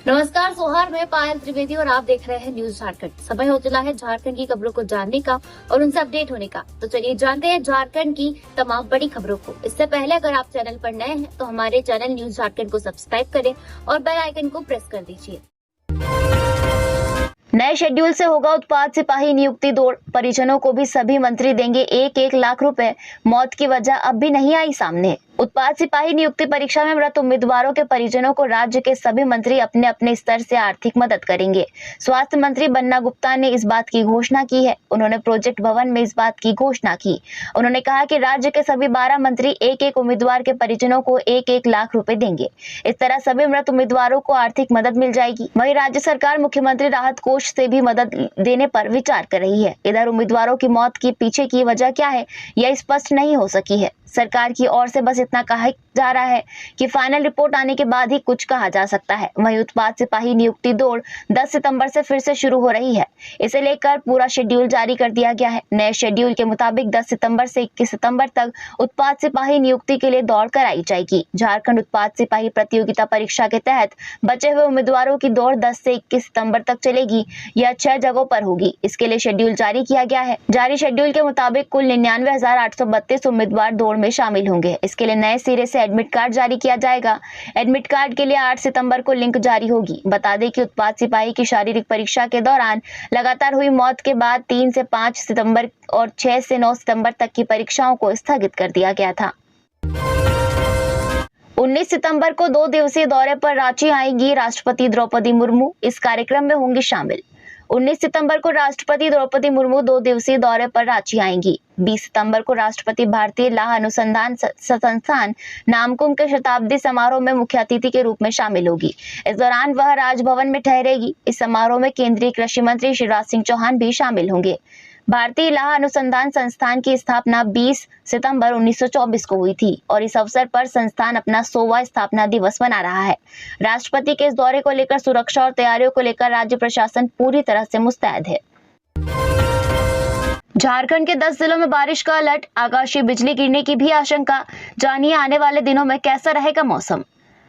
नमस्कार सोहार, मैं पायल त्रिवेदी और आप देख रहे हैं न्यूज झारखंड। समय हो चला है झारखंड की खबरों को जानने का और उनसे अपडेट होने का। तो चलिए जानते हैं झारखंड की तमाम बड़ी खबरों को। इससे पहले अगर आप चैनल पर नए हैं तो हमारे चैनल न्यूज झारखंड को सब्सक्राइब करें और बेल आइकन को प्रेस कर दीजिए। नए शेड्यूल से होगा उत्पाद सिपाही नियुक्ति दौड़। परिजनों को भी सभी मंत्री देंगे 1-1 लाख रुपए। मौत की वजह अब भी नहीं आई सामने। उत्पाद सिपाही नियुक्ति परीक्षा में मृत उम्मीदवारों के परिजनों को राज्य के सभी मंत्री अपने अपने स्तर से आर्थिक मदद करेंगे। स्वास्थ्य मंत्री बन्ना गुप्ता ने इस बात की घोषणा की है। उन्होंने प्रोजेक्ट भवन में इस बात की घोषणा की। उन्होंने कहा कि राज्य के सभी 12 मंत्री 1-1 उम्मीदवार के परिजनों को 1-1 लाख रुपए देंगे। इस तरह सभी मृत उम्मीदवारों को आर्थिक मदद मिल जाएगी। वहीं राज्य सरकार मुख्यमंत्री राहत कोष से भी मदद देने पर विचार कर रही है। इधर उम्मीदवारों की मौत के पीछे की वजह क्या है, यह स्पष्ट नहीं हो सकी है। सरकार की ओर से बस इतना कहा जा रहा है कि फाइनल रिपोर्ट आने के बाद ही कुछ कहा जा सकता है। वहीं उत्पाद सिपाही नियुक्ति दौड़ 10 सितंबर से फिर से शुरू हो रही है। इसे लेकर पूरा शेड्यूल जारी कर दिया गया है। नए शेड्यूल के मुताबिक 10 सितंबर से 21 सितंबर तक उत्पाद सिपाही नियुक्ति के लिए दौड़ कराई जाएगी। झारखंड उत्पाद सिपाही प्रतियोगिता परीक्षा के तहत बचे हुए उम्मीदवारों की दौड़ 10 से 21 सितंबर तक चलेगी। यह 6 जगहों पर होगी। इसके लिए शेड्यूल जारी किया गया है। जारी शेड्यूल के मुताबिक कुल 99,832 उम्मीदवार दौड़ में शामिल होंगे। इसके लिए नए सिरे से एडमिट कार्ड जारी किया जाएगा। एडमिट कार्ड के लिए 8 सितंबर को लिंक जारी होगी। बता दें कि उत्पाद सिपाही की शारीरिक परीक्षा के दौरान लगातार हुई मौत के बाद 3 से 5 सितंबर और 6 से 9 सितंबर तक की परीक्षाओं को स्थगित कर दिया गया था। 19 सितंबर को 2 दिवसीय दौरे पर रांची आएंगी राष्ट्रपति द्रौपदी मुर्मू। इस कार्यक्रम में होंगी शामिल। 19 सितंबर को राष्ट्रपति द्रौपदी मुर्मू 2 दिवसीय दौरे पर रांची आएंगी। 20 सितंबर को राष्ट्रपति भारतीय लाह अनुसंधान संस्थान नामकुम के शताब्दी समारोह में मुख्य अतिथि के रूप में शामिल होगी। इस दौरान वह राजभवन में ठहरेगी। इस समारोह में केंद्रीय कृषि मंत्री शिवराज सिंह चौहान भी शामिल होंगे। भारतीय लाह अनुसंधान संस्थान की स्थापना 20 सितंबर 1924 को हुई थी और इस अवसर पर संस्थान अपना 100वां स्थापना दिवस मना रहा है। राष्ट्रपति के इस दौरे को लेकर सुरक्षा और तैयारियों को लेकर राज्य प्रशासन पूरी तरह से मुस्तैद है। झारखंड के 10 जिलों में बारिश का अलर्ट। आकाशीय बिजली गिरने की भी आशंका। जानिए आने वाले दिनों में कैसा रहेगा मौसम।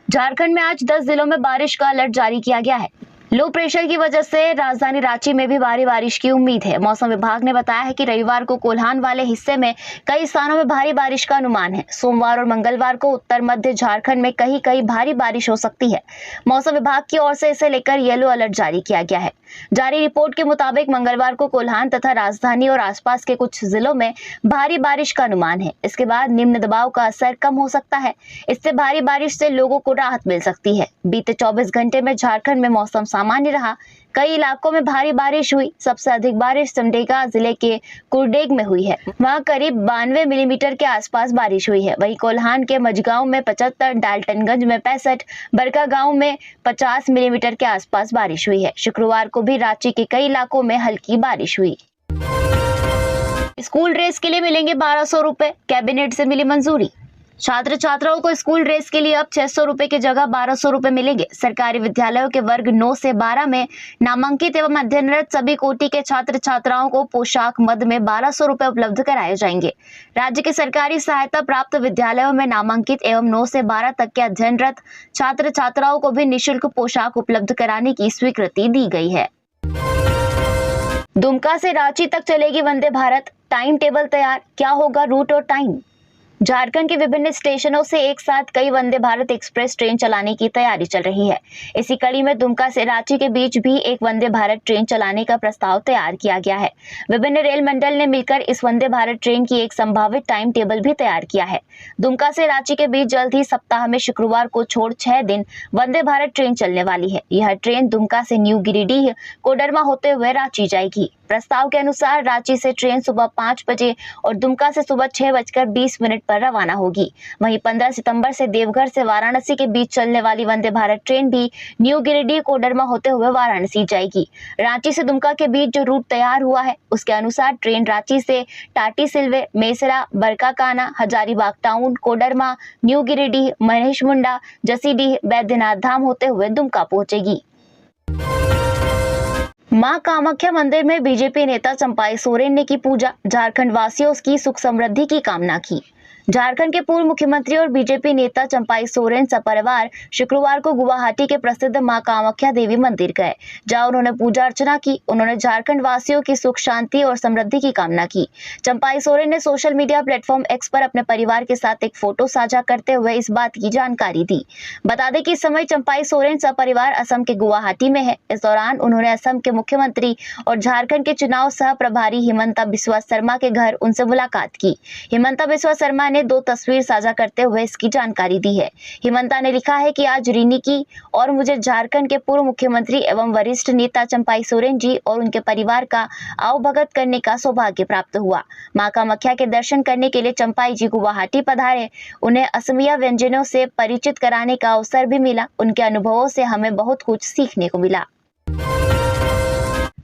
झारखंड में आज 10 जिलों में बारिश का अलर्ट जारी किया गया है। लो प्रेशर की वजह से राजधानी रांची में भी भारी बारिश की उम्मीद है। मौसम विभाग ने बताया है कि रविवार को कोल्हान वाले हिस्से में कई स्थानों में भारी बारिश का अनुमान है। सोमवार और मंगलवार को उत्तर मध्य झारखंड में कहीं कहीं भारी बारिश हो सकती है। मौसम विभाग की ओर से इसे लेकर येलो अलर्ट जारी किया गया है। जारी रिपोर्ट के मुताबिक मंगलवार को कोल्हान तथा राजधानी और आसपास के कुछ जिलों में भारी बारिश का अनुमान है। इसके बाद निम्न दबाव का असर कम हो सकता है। इससे भारी बारिश से लोगों को राहत मिल सकती है। बीते 24 घंटे में झारखंड में मौसम सामान्य रहा। कई इलाकों में भारी बारिश हुई। सबसे अधिक बारिश सिमडेगा जिले के कुरडेग में हुई है। वहां करीब 92 मिलीमीटर के आसपास बारिश हुई है। वहीं कोल्हान के मझगांव में 75, डाल्टनगंज में 65, बरकागांव में 50 मिलीमीटर के आसपास बारिश हुई है। शुक्रवार को भी रांची के कई इलाकों में हल्की बारिश हुई। स्कूल ड्रेस के लिए मिलेंगे 1200 रुपए। कैबिनेट से मिली मंजूरी। छात्र छात्राओं को स्कूल ड्रेस के लिए अब 600 रुपए की जगह 1200 रुपए मिलेंगे। सरकारी विद्यालयों के वर्ग 9 से 12 में नामांकित एवं अध्ययनरत सभी कोटि के छात्र छात्राओं को पोशाक मद में 1200 रुपए उपलब्ध कराए जाएंगे। राज्य के सरकारी सहायता प्राप्त विद्यालयों में नामांकित एवं 9 से 12 तक के अध्ययनरत छात्र छात्राओं को भी निःशुल्क पोशाक उपलब्ध कराने की स्वीकृति दी गई है। दुमका से रांची तक चलेगी वंदे भारत। टाइम टेबल तैयार। क्या होगा रूट और टाइम। झारखंड के विभिन्न स्टेशनों से एक साथ कई वंदे भारत एक्सप्रेस ट्रेन चलाने की तैयारी चल रही है। इसी कड़ी में दुमका से रांची के बीच भी एक वंदे भारत ट्रेन चलाने का प्रस्ताव तैयार किया गया है। विभिन्न रेल मंडल ने मिलकर इस वंदे भारत ट्रेन की एक संभावित टाइम टेबल भी तैयार किया है। दुमका से रांची के बीच जल्द ही सप्ताह में शुक्रवार को छोड़ 6 दिन वंदे भारत ट्रेन चलने वाली है। यह ट्रेन दुमका से न्यू गिरिडीह कोडरमा होते हुए रांची जाएगी। प्रस्ताव के अनुसार रांची से ट्रेन सुबह 5 बजे और दुमका से सुबह 6:20 पर रवाना होगी। वहीं 15 सितंबर से देवघर से वाराणसी के बीच चलने वाली वंदे भारत ट्रेन भी न्यू गिरिडीह कोडरमा होते हुए वाराणसी जाएगी। रांची से दुमका के बीच जो रूट तैयार हुआ है उसके अनुसार ट्रेन रांची से टाटी सिलवे, मेसरा, बरकाकाना, हजारीबाग टाउन, कोडरमा, न्यू गिरिडीह, महेश मुंडा, जसीडीह, बैद्यनाथ धाम होते हुए दुमका पहुंचेगी। मां कामाख्या मंदिर में बीजेपी नेता चंपाई सोरेन ने की पूजा। झारखंड वासियों की सुख समृद्धि की कामना की। झारखंड के पूर्व मुख्यमंत्री और बीजेपी नेता चंपाई सोरेन सपरिवार शुक्रवार को गुवाहाटी के प्रसिद्ध मां कामाख्या देवी मंदिर गए, जहां उन्होंने पूजा अर्चना की। उन्होंने झारखंड वासियों की सुख शांति और समृद्धि की कामना की। चंपाई सोरेन ने सोशल मीडिया प्लेटफॉर्म एक्स पर अपने परिवार के साथ एक फोटो साझा करते हुए इस बात की जानकारी दी। बता दें कि इस समय चंपाई सोरेन सपरिवार असम के गुवाहाटी में है। इस दौरान उन्होंने असम के मुख्यमंत्री और झारखंड के चुनाव सह प्रभारी हिमंता बिस्वा शर्मा के घर उनसे मुलाकात की। हिमंता बिस्वा शर्मा ने 2 तस्वीर साझा करते हुए इसकी जानकारी दी है। हिमंता ने लिखा है कि आज रीनी की और मुझे झारखंड के पूर्व मुख्यमंत्री एवं वरिष्ठ नेता चंपाई सोरेन जी और उनके परिवार का आवभगत करने का सौभाग्य प्राप्त हुआ। मां कामाख्या के दर्शन करने के लिए चंपाई जी गुवाहाटी पधारे। उन्हें असमिया व्यंजनों से परिचित कराने का अवसर भी मिला। उनके अनुभवों से हमें बहुत कुछ सीखने को मिला।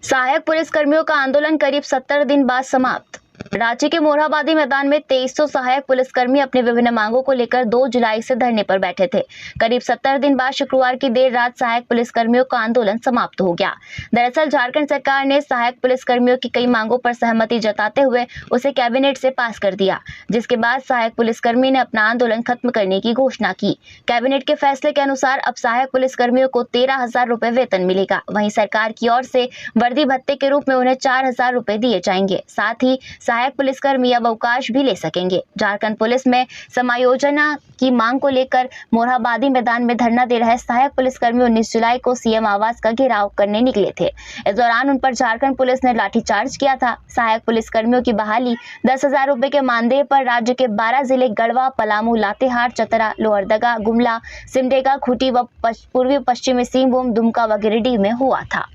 सहायक पुलिसकर्मियों का आंदोलन करीब 70 दिन बाद समाप्त। रांची के मोरहाबादी मैदान में 2300 सहायक पुलिसकर्मी अपनी विभिन्न मांगों को लेकर 2 जुलाई से धरने पर बैठे थे। करीब 70 दिन बाद शुक्रवार की देर रात सहायक पुलिसकर्मियों का आंदोलन समाप्त हो गया। दरअसल झारखंड सरकार ने सहायक पुलिसकर्मियों की कई मांगों पर सहमति जताते हुए उसे कैबिनेट से पास कर दिया, जिसके बाद सहायक पुलिसकर्मी ने अपना आंदोलन खत्म करने की घोषणा की। कैबिनेट के फैसले के अनुसार अब सहायक पुलिसकर्मियों को 13,000 रुपए वेतन मिलेगा। वहीं सरकार की ओर से वर्दी भत्ते के रूप में उन्हें 4,000 रुपए दिए जाएंगे। साथ ही सहायक पुलिसकर्मी अब अवकाश भी ले सकेंगे। झारखंड पुलिस में समायोजन की मांग को लेकर मोरहाबादी मैदान में धरना दे रहे सहायक पुलिसकर्मी 19 जुलाई को सीएम आवास का घेराव करने निकले थे। इस दौरान उन पर झारखंड पुलिस ने लाठीचार्ज किया था। सहायक पुलिसकर्मियों की बहाली 10,000 रुपए के मानदेय पर राज्य के 12 जिले गढ़वा, पलामू, लातेहार, चतरा, लोहरदगा, गुमला, सिमडेगा, खूंटी व पूर्वी पश्चिमी सिंहभूम, दुमका व गिरिडीह में हुआ था।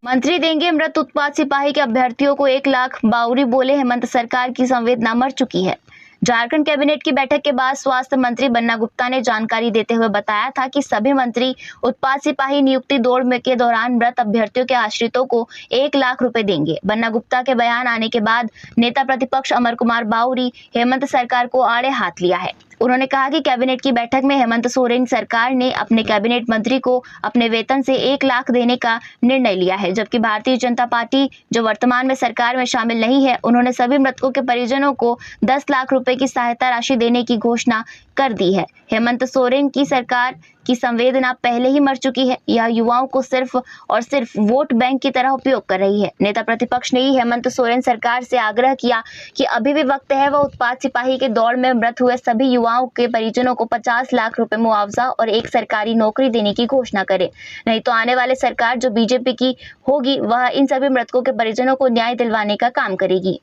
मंत्री देंगे मृत उत्पाद सिपाही के अभ्यर्थियों को 1 लाख, बाउरी बोले हेमंत सरकार की संवेदना मर चुकी है। झारखंड कैबिनेट की बैठक के बाद स्वास्थ्य मंत्री बन्ना गुप्ता ने जानकारी देते हुए बताया था कि सभी मंत्री उत्पाद सिपाही नियुक्ति दौड़ में के दौरान मृत अभ्यर्थियों के आश्रितों को 1 लाख रुपए देंगे। बन्ना गुप्ता के बयान आने के बाद नेता प्रतिपक्ष अमर कुमार बाउरी हेमंत सरकार को आड़े हाथ लिया है। उन्होंने कहा कि कैबिनेट की बैठक में हेमंत सोरेन सरकार ने अपने कैबिनेट मंत्री को अपने वेतन से 1 लाख देने का निर्णय लिया है, जबकि भारतीय जनता पार्टी जो वर्तमान में सरकार में शामिल नहीं है, उन्होंने सभी मृतकों के परिजनों को 10 लाख रुपए की सहायता राशि देने की घोषणा कर दी है। हेमंत सोरेन की सरकार की संवेदना पहले ही मर चुकी है। यह युवाओं को सिर्फ और सिर्फ वोट बैंक की तरह उपयोग कर रही है। नेता प्रतिपक्ष ने ही हेमंत सोरेन सरकार से आग्रह किया कि अभी भी वक्त है, वह उत्पाद सिपाही के दौड़ में मृत हुए सभी युवाओं के परिजनों को 50 लाख रुपए मुआवजा और एक सरकारी नौकरी देने की घोषणा करे। नहीं तो आने वाली सरकार जो बीजेपी की होगी, वह इन सभी मृतकों के परिजनों को न्याय दिलवाने का काम करेगी।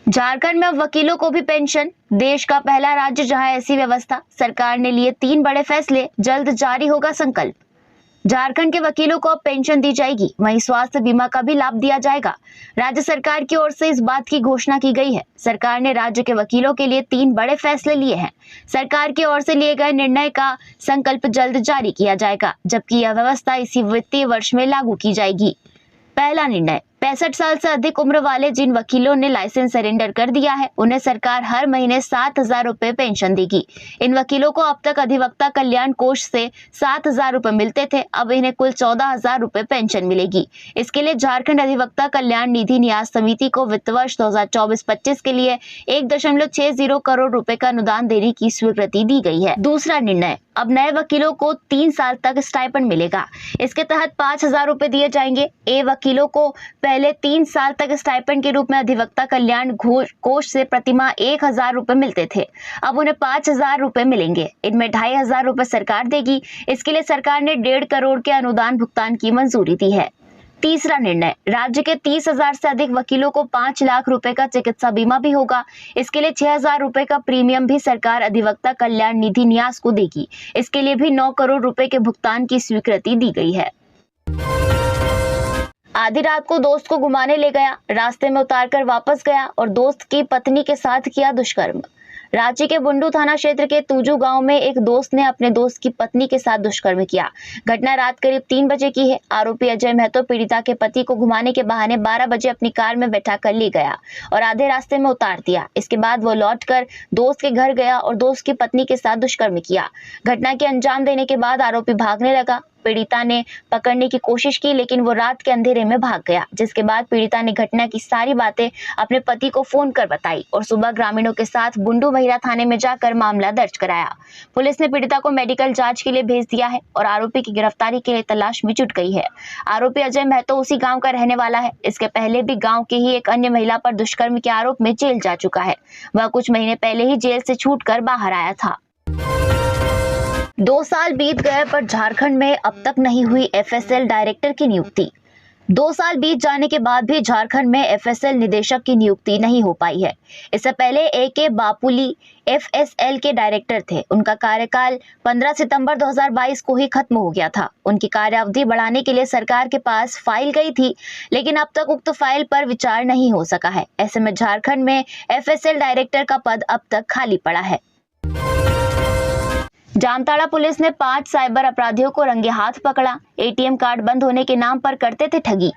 झारखंड में अब वकीलों को भी पेंशन, देश का पहला राज्य जहां ऐसी व्यवस्था। सरकार ने लिए 3 बड़े फैसले, जल्द जारी होगा संकल्प। झारखंड के वकीलों को अब पेंशन दी जाएगी, वहीं स्वास्थ्य बीमा का भी लाभ दिया जाएगा। राज्य सरकार की ओर से इस बात की घोषणा की गई है। सरकार ने राज्य के वकीलों के लिए 3 बड़े फैसले लिए हैं। सरकार की ओर से लिए गए निर्णय का संकल्प जल्द जारी किया जाएगा, जबकि यह व्यवस्था इसी वित्तीय वर्ष में लागू की जाएगी। पहला निर्णय, 65 साल से अधिक उम्र वाले जिन वकीलों ने लाइसेंस सरेंडर कर दिया है, उन्हें सरकार हर महीने 7,000 रुपए पेंशन देगी। इन वकीलों को अब तक अधिवक्ता कल्याण कोष से 7,000 रुपए मिलते थे, अब इन्हें कुल 14,000 रुपए पेंशन मिलेगी। इसके लिए झारखंड अधिवक्ता कल्याण निधि न्यास समिति को वित्त वर्ष 2024-25 के लिए 1.60 करोड़ रुपए का अनुदान देने की स्वीकृति दी गई है। दूसरा निर्णय, अब नए वकीलों को 3 साल तक स्टाइपेंड मिलेगा। इसके तहत 5,000 रुपए दिए जाएंगे। वकीलों को पहले 3 साल तक स्टाइपेंड के रूप में अधिवक्ता कल्याण कोष से प्रतिमाह 1,000 रुपए मिलते थे, अब उन्हें 5,000 रुपए मिलेंगे। इनमें 2,500 रुपए सरकार देगी। इसके लिए सरकार ने 1.5 करोड़ के अनुदान भुगतान की मंजूरी दी है। तीसरा निर्णय, राज्य के 30,000 से अधिक वकीलों को 5 लाख रुपए का चिकित्सा बीमा भी होगा। इसके लिए 6,000 रुपए का प्रीमियम भी सरकार अधिवक्ता कल्याण निधि न्यास को देगी। इसके लिए भी 9 करोड़ रुपए के भुगतान की स्वीकृति दी गई है। आधी रात को दोस्त को घुमाने ले गया, रास्ते में उतारकर वापस गया और दोस्त की पत्नी के साथ किया दुष्कर्म। रांची के बुंडू थाना क्षेत्र के तूजू गांव में एक दोस्त ने अपने दोस्त की पत्नी के साथ दुष्कर्म किया। घटना रात करीब 3 बजे की है। आरोपी अजय महतो पीड़िता के पति को घुमाने के बहाने 12 बजे अपनी कार में बैठा कर ले गया और आधे रास्ते में उतार दिया। इसके बाद वो लौटकर दोस्त के घर गया और दोस्त की पत्नी के साथ दुष्कर्म किया। घटना के अंजाम देने के बाद आरोपी भागने लगा। पीड़िता ने पकड़ने की कोशिश की, लेकिन वो रात के अंधेरे में भाग गया, जिसके बाद पीड़िता ने घटना की सारी बातें अपने पति को फोन कर बताई और सुबह ग्रामीणों के साथ बुंडू महिला थाने में जाकर मामला दर्ज कराया। पुलिस ने पीड़िता को मेडिकल जांच के लिए भेज दिया है और आरोपी की गिरफ्तारी के लिए तलाश में जुट गई है। आरोपी अजय महतो उसी गांव का रहने वाला है। इसके पहले भी गांव के ही एक अन्य महिला पर दुष्कर्म के आरोप में जेल जा चुका है। वह कुछ महीने पहले ही जेल से छूटकर बाहर आया था। 2 साल बीत गए पर झारखंड में अब तक नहीं हुई एफएसएल डायरेक्टर की नियुक्ति। 2 साल बीत जाने के बाद भी झारखंड में एफएसएल निदेशक की नियुक्ति नहीं हो पाई है। इससे पहले AK बापुली एफएसएल के डायरेक्टर थे। उनका कार्यकाल 15 सितंबर 2022 को ही खत्म हो गया था। उनकी कार्यावधि बढ़ाने के लिए सरकार के पास फाइल गई थी, लेकिन अब तक उक्त फाइल पर विचार नहीं हो सका है। ऐसे में झारखंड में एफएसएल डायरेक्टर का पद अब तक खाली पड़ा है। जामताड़ा पुलिस ने 5 साइबर अपराधियों को रंगे हाथ पकड़ा। ATM कार्ड बंद होने के नाम पर करते थे ठगी।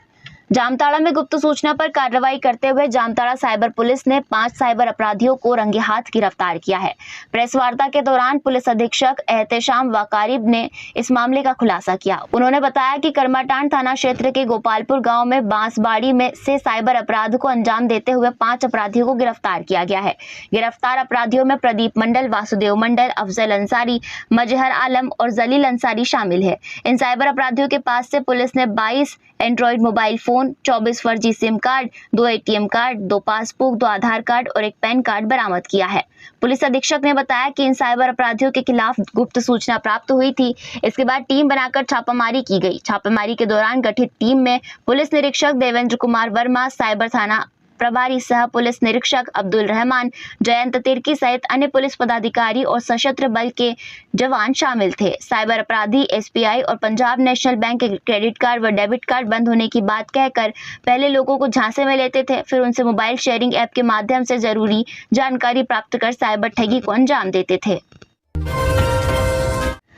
जामताड़ा में गुप्त सूचना पर कार्रवाई करते हुए जामताड़ा साइबर पुलिस ने 5 साइबर अपराधियों को रंगे हाथ गिरफ्तार किया है। प्रेस वार्ता के दौरान पुलिस अधीक्षक एहतेशाम वाकारिब ने इस मामले का खुलासा किया। उन्होंने बताया कि करमाटांड थाना क्षेत्र के गोपालपुर गांव में बांसबाड़ी में से साइबर अपराध को अंजाम देते हुए 5 अपराधियों को गिरफ्तार किया गया है। गिरफ्तार अपराधियों में प्रदीप मंडल, वासुदेव मंडल, अफजल अंसारी, मजहर आलम और जलील अंसारी शामिल है। इन साइबर अपराधियों के पास से पुलिस ने 22 एंड्रॉइड मोबाइल फोन, 24 फर्जी SIM card, 2 ATM card, 2 passbook, 2 आधार कार्ड और 1 पैन कार्ड बरामद किया है। पुलिस अधीक्षक ने बताया कि इन साइबर अपराधियों के खिलाफ गुप्त सूचना प्राप्त हुई थी। इसके बाद टीम बनाकर छापामारी की गई। छापामारी के दौरान गठित टीम में पुलिस निरीक्षक देवेंद्र कुमार वर्मा, साइबर थाना प्रभारी सह पुलिस निरीक्षक अब्दुल रहमान, जयंत तिर्की सहित अन्य पुलिस पदाधिकारी और सशस्त्र बल के जवान शामिल थे। साइबर अपराधी SBI और पंजाब नेशनल बैंक के क्रेडिट कार्ड व डेबिट कार्ड बंद होने की बात कहकर पहले लोगों को झांसे में लेते थे, फिर उनसे मोबाइल शेयरिंग ऐप के माध्यम से जरूरी जानकारी प्राप्त कर साइबर ठगी को अंजाम देते थे।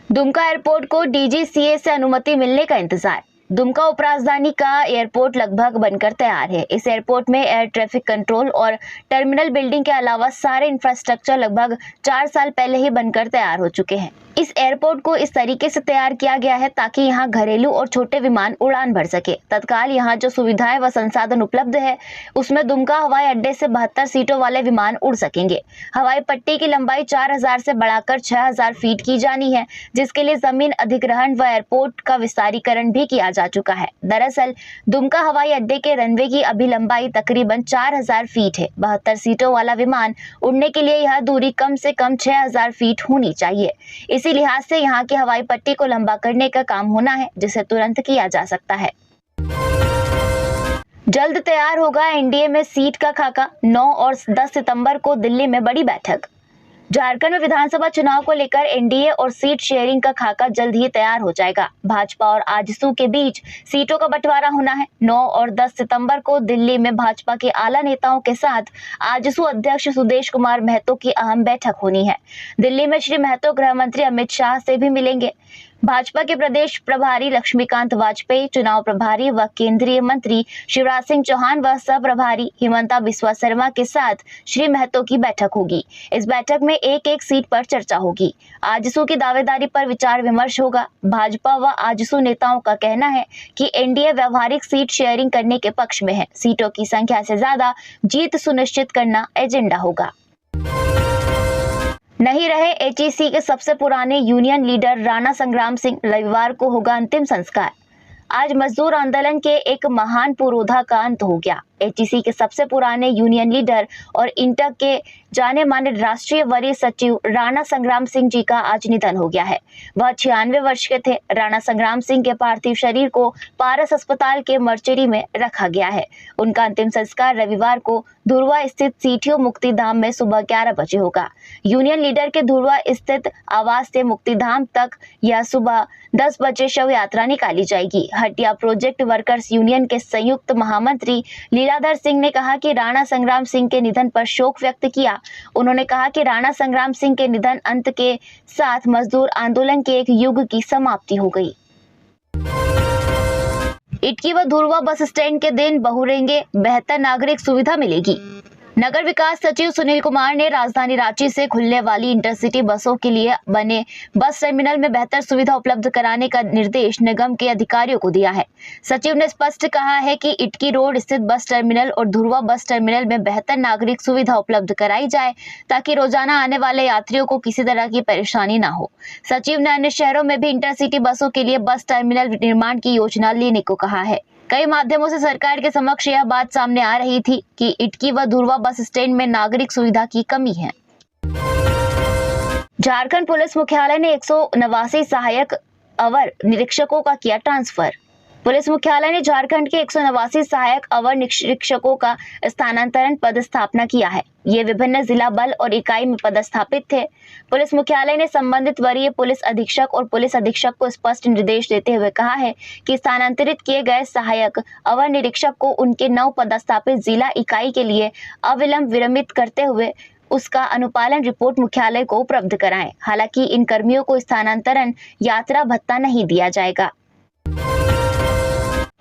दुमका एयरपोर्ट को DGCA से अनुमति मिलने का इंतजार। दुमका उपराजधानी का एयरपोर्ट लगभग बनकर तैयार है। इस एयरपोर्ट में एयर ट्रैफिक कंट्रोल और टर्मिनल बिल्डिंग के अलावा सारे इंफ्रास्ट्रक्चर लगभग 4 साल पहले ही बनकर तैयार हो चुके हैं। इस एयरपोर्ट को इस तरीके से तैयार किया गया है ताकि यहाँ घरेलू और छोटे विमान उड़ान भर सके। तत्काल यहाँ जो सुविधाएं व संसाधन उपलब्ध है उसमें दुमका हवाई अड्डे से 72 सीटों वाले विमान उड़ सकेंगे। हवाई पट्टी की लंबाई 4000 से बढ़ाकर 6000 फीट की जानी है, जिसके लिए जमीन अधिग्रहण व एयरपोर्ट का विस्तारीकरण भी किया जा चुका है। दरअसल दुमका हवाई अड्डे के रनवे की अभी लंबाई तकरीबन 4000 फीट है। 72 सीटों वाला विमान उड़ने के लिए यह दूरी कम से कम 6000 फीट होनी चाहिए। इसी लिहाज से यहाँ की हवाई पट्टी को लंबा करने का काम होना है, जिसे तुरंत किया जा सकता है। जल्द तैयार होगा NDA में सीट का खाका। 9 और 10 सितंबर को दिल्ली में बड़ी बैठक। झारखंड में विधानसभा चुनाव को लेकर NDA और सीट शेयरिंग का खाका जल्द ही तैयार हो जाएगा। भाजपा और आजसू के बीच सीटों का बंटवारा होना है। 9 और 10 सितंबर को दिल्ली में भाजपा के आला नेताओं के साथ आजसू अध्यक्ष सुदेश कुमार महतो की अहम बैठक होनी है। दिल्ली में श्री महतो गृह मंत्री अमित शाह से भी मिलेंगे। भाजपा के प्रदेश प्रभारी लक्ष्मीकांत वाजपेयी, चुनाव प्रभारी व केंद्रीय मंत्री शिवराज सिंह चौहान व सह प्रभारी हिमंता बिस्वा शर्मा के साथ श्री महतो की बैठक होगी। इस बैठक में एक सीट पर चर्चा होगी। आजसू की दावेदारी पर विचार विमर्श होगा। भाजपा व आजसू नेताओं का कहना है कि NDA व्यवहारिक सीट शेयरिंग करने के पक्ष में है। सीटों की संख्या से ज्यादा जीत सुनिश्चित करना एजेंडा होगा। नहीं रहे HEC के सबसे पुराने यूनियन लीडर राणा संग्राम सिंह। रविवार को होगा अंतिम संस्कार। आज मजदूर आंदोलन के एक महान पुरोधा का अंत हो गया। HEC के सबसे पुराने यूनियन लीडर और इंटर के जाने माने राष्ट्रीय वरीय सचिव राणा संग्राम सिंह जी का आज निधन हो गया है। वह 96 वर्ष के थे। राणा संग्राम सिंह के पार्थिव शरीर को पारस अस्पताल के मर्चरी में रखा गया है। उनका अंतिम संस्कार रविवार को धुरवा स्थित सीठियो मुक्तिधाम में सुबह 11 बजे होगा। यूनियन लीडर के धुरवा स्थित आवास से मुक्तिधाम तक यह सुबह 10 बजे शव यात्रा निकाली जाएगी। हटिया प्रोजेक्ट वर्कर्स यूनियन के संयुक्त महामंत्री लीलाधर सिंह ने कहा कि राणा संग्राम सिंह के निधन पर शोक व्यक्त किया। उन्होंने कहा कि राणा संग्राम सिंह के निधन अंत के साथ मजदूर आंदोलन के एक युग की समाप्ति हो गई। इटकी व धुरवा बस स्टैंड के दिन बहुरेंगे, बेहतर नागरिक सुविधा मिलेगी। नगर विकास सचिव सुनील कुमार ने राजधानी रांची से खुलने वाली इंटरसिटी बसों के लिए बने बस टर्मिनल में बेहतर सुविधा उपलब्ध कराने का निर्देश निगम के अधिकारियों को दिया है। सचिव ने स्पष्ट कहा है कि इटकी रोड स्थित बस टर्मिनल और धुरवा बस टर्मिनल में बेहतर नागरिक सुविधा उपलब्ध कराई जाए ताकि रोजाना आने वाले यात्रियों को किसी तरह की परेशानी न हो। सचिव ने अन्य शहरों में भी इंटरसिटी बसों के लिए बस टर्मिनल निर्माण की योजना लेने को कहा है। कई माध्यमों से सरकार के समक्ष यह बात सामने आ रही थी कि इटकी व धुरवा बस स्टैंड में नागरिक सुविधा की कमी है। झारखंड पुलिस मुख्यालय ने 189 सहायक अवर निरीक्षकों का किया ट्रांसफर। पुलिस मुख्यालय ने झारखंड के 189 सहायक अवर निरीक्षकों का स्थानांतरण पदस्थापना किया है। ये विभिन्न जिला बल और इकाई में पदस्थापित थे। पुलिस मुख्यालय ने संबंधित वरीय पुलिस अधीक्षक और पुलिस अधीक्षक को स्पष्ट निर्देश देते हुए कहा है कि स्थानांतरित किए गए सहायक अवर निरीक्षक को उनके नव पदस्थापित जिला इकाई के लिए अविलंब विरमित करते हुए उसका अनुपालन रिपोर्ट मुख्यालय को उपलब्ध कराएं। हालांकि इन कर्मियों को स्थानांतरण यात्रा भत्ता नहीं दिया जाएगा।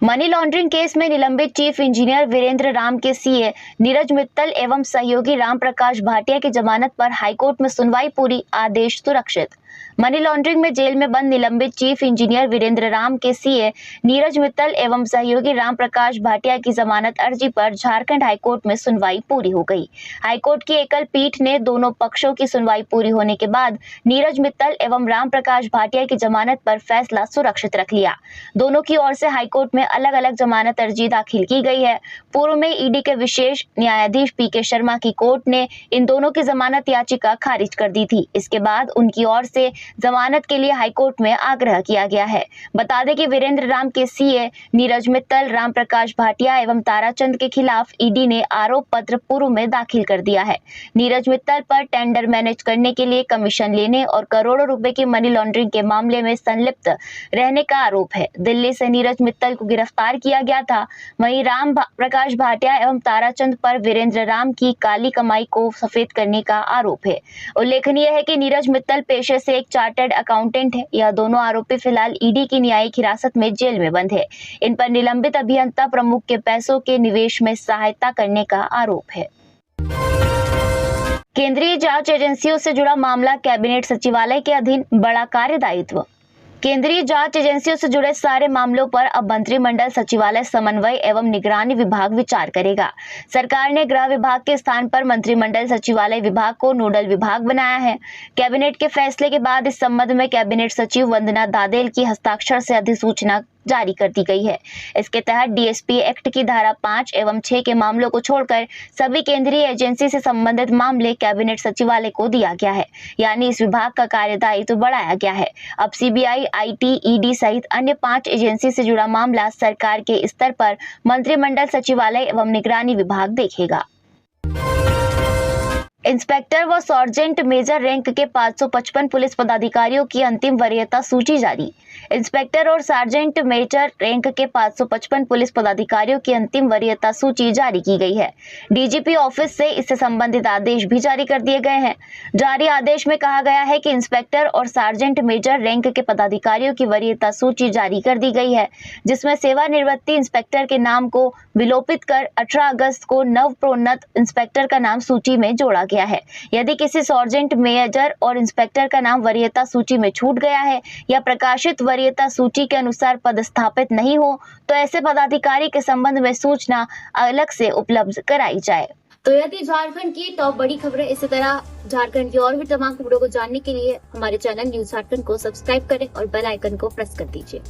मनी लॉन्ड्रिंग केस में निलंबित चीफ इंजीनियर वीरेंद्र राम के सीए नीरज मित्तल एवं सहयोगी राम प्रकाश भाटिया की जमानत पर हाईकोर्ट में सुनवाई पूरी, आदेश सुरक्षित। मनी लॉन्ड्रिंग में जेल में बंद निलंबित चीफ इंजीनियर वीरेंद्र राम के सीए नीरज मित्तल एवं सहयोगी राम प्रकाश भाटिया की जमानत अर्जी पर झारखंड हाईकोर्ट में सुनवाई पूरी हो गई। हाईकोर्ट की एकल पीठ ने दोनों पक्षों की सुनवाई पूरी होने के बाद नीरज मित्तल एवं राम प्रकाश भाटिया की जमानत पर फैसला सुरक्षित रख लिया। दोनों की ओर से हाईकोर्ट में अलग अलग जमानत अर्जी दाखिल की गई है। पूर्व में ईडी के विशेष न्यायाधीश पीके शर्मा की कोर्ट ने इन दोनों की जमानत याचिका खारिज कर दी थी। इसके बाद उनकी ओर से जमानत के लिए हाईकोर्ट में आग्रह किया गया है। बता दें कि वीरेंद्र राम के सीए नीरज मित्तल, राम प्रकाश भाटिया एवं ताराचंद के खिलाफ ईडी ने आरोप पत्र पूर्व में दाखिल कर दिया है। नीरज मित्तल पर टेंडर मैनेज करने के लिए कमीशन लेने और करोड़ों रुपए की मनी लॉन्ड्रिंग के मामले में संलिप्त रहने का आरोप है। दिल्ली से नीरज मित्तल को गिरफ्तार किया गया था। वहीं राम प्रकाश भाटिया एवं ताराचंद पर वीरेंद्र राम की काली कमाई को सफेद करने का आरोप है। उल्लेखनीय है कि नीरज मित्तल पेशे से एक चार्टर्ड अकाउंटेंट है। यह दोनों आरोपी फिलहाल ईडी की न्यायिक हिरासत में जेल में बंद है। इन पर निलंबित अभियंता प्रमुख के पैसों के निवेश में सहायता करने का आरोप है। केंद्रीय जांच एजेंसियों से जुड़ा मामला, कैबिनेट सचिवालय के अधीन बड़ा कार्यदायित्व। केंद्रीय जांच एजेंसियों से जुड़े सारे मामलों पर अब मंत्रिमंडल सचिवालय समन्वय एवं निगरानी विभाग विचार करेगा। सरकार ने गृह विभाग के स्थान पर मंत्रिमंडल सचिवालय विभाग को नोडल विभाग बनाया है। कैबिनेट के फैसले के बाद इस संबंध में कैबिनेट सचिव वंदना दादेल की हस्ताक्षर से अधिसूचना जारी कर दी गई है। इसके तहत डीएसपी एक्ट की धारा 5 एवं 6 के मामलों को छोड़कर सभी केंद्रीय एजेंसी से संबंधित मामले कैबिनेट सचिवालय को दिया गया है। यानी इस विभाग का कार्यदायित्व बढ़ाया गया है। अब सीबीआई, आईटी, ईडी सहित अन्य 5 एजेंसी से जुड़ा मामला सरकार के स्तर पर मंत्रिमंडल सचिवालय एवं निगरानी विभाग देखेगा। इंस्पेक्टर व सार्जेंट मेजर रैंक के 555 पुलिस पदाधिकारियों की अंतिम वरीयता सूची जारी। इंस्पेक्टर और सार्जेंट मेजर रैंक के 555 पुलिस पदाधिकारियों की अंतिम वरीयता सूची जारी की गई है। डीजीपी ऑफिस से इससे संबंधित आदेश भी जारी कर दिए गए हैं। जारी आदेश में कहा गया है कि इंस्पेक्टर और सार्जेंट मेजर रैंक के पदाधिकारियों की वरीयता सूची जारी कर दी गई है, जिसमें सेवानिवृत्ति इंस्पेक्टर के नाम को विलोपित कर 18 अगस्त को नव प्रोन्नत इंस्पेक्टर का नाम सूची में जोड़ा गया है। यदि किसी सार्जेंट मेजर और इंस्पेक्टर का नाम वरीयता सूची में छूट गया है या प्रकाशित वरीयता सूची के अनुसार पदस्थापित नहीं हो तो ऐसे पदाधिकारी के संबंध में सूचना अलग से उपलब्ध कराई जाए। तो यदि झारखंड की टॉप बड़ी खबरें इसी तरह झारखंड की और भी तमाम खबरों को जानने के लिए हमारे चैनल न्यूज झारखंड को सब्सक्राइब करें और बेल आइकन को प्रेस कर दीजिए।